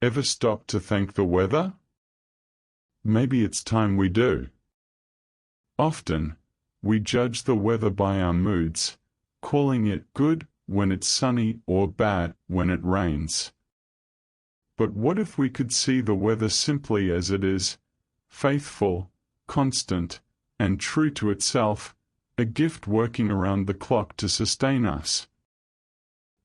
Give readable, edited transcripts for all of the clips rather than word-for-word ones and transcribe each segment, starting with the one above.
Ever stop to thank the weather? Maybe it's time we do. Often, we judge the weather by our moods, calling it good when it's sunny or bad when it rains. But what if we could see the weather simply as it is, faithful, constant, and true to itself, a gift working around the clock to sustain us?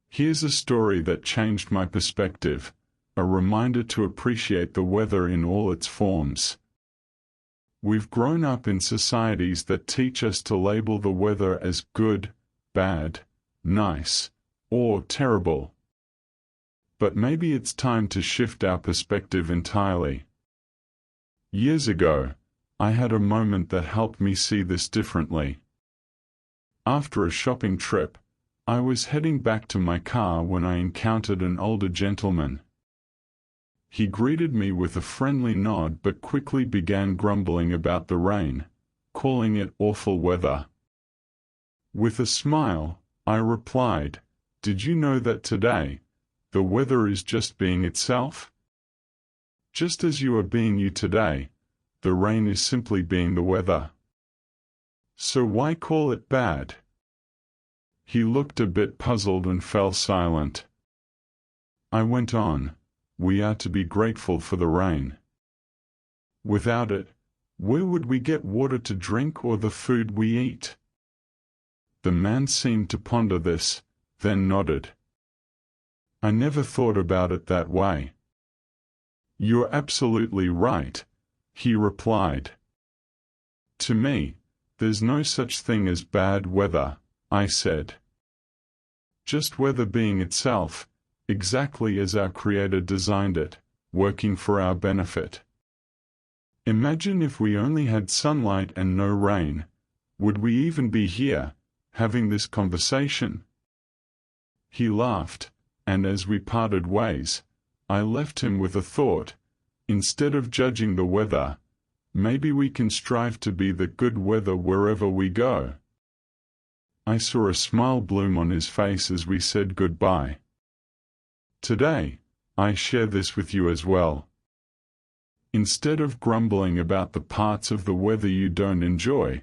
Here's a story that changed my perspective, a reminder to appreciate the weather in all its forms. We've grown up in societies that teach us to label the weather as good, bad, nice, or terrible. But maybe it's time to shift our perspective entirely. Years ago, I had a moment that helped me see this differently. After a shopping trip, I was heading back to my car when I encountered an older gentleman. He greeted me with a friendly nod but quickly began grumbling about the rain, calling it awful weather. With a smile, I replied, "Did you know that today, the weather is just being itself? Just as you are being you today, the rain is simply being the weather. So why call it bad?" He looked a bit puzzled and fell silent. I went on, "We are to be grateful for the rain. Without it, where would we get water to drink or the food we eat?" The man seemed to ponder this, then nodded. "I never thought about it that way." "You're absolutely right," he replied. "To me, there's no such thing as bad weather," I said. "Just weather being itself, exactly as our Creator designed it, working for our benefit. Imagine if we only had sunlight and no rain, would we even be here, having this conversation?" He laughed, and as we parted ways, I left him with a thought: instead of judging the weather, maybe we can strive to be the good weather wherever we go. I saw a smile bloom on his face as we said goodbye. Today, I share this with you as well. Instead of grumbling about the parts of the weather you don't enjoy,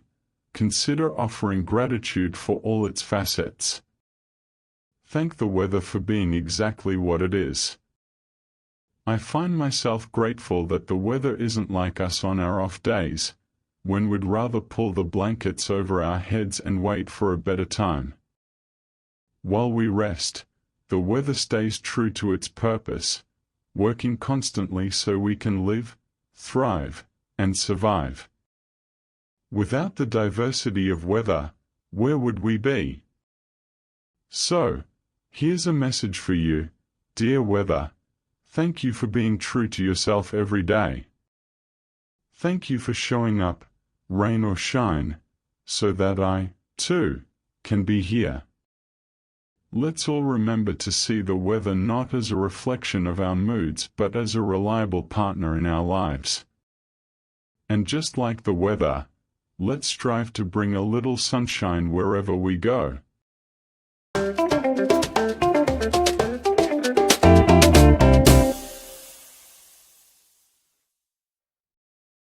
consider offering gratitude for all its facets. Thank the weather for being exactly what it is. I find myself grateful that the weather isn't like us on our off days, when we'd rather pull the blankets over our heads and wait for a better time. While we rest, the weather stays true to its purpose, working constantly so we can live, thrive, and survive. Without the diversity of weather, where would we be? So, here's a message for you, dear weather. Thank you for being true to yourself every day. Thank you for showing up, rain or shine, so that I, too, can be here. Let's all remember to see the weather not as a reflection of our moods but as a reliable partner in our lives. And just like the weather, let's strive to bring a little sunshine wherever we go.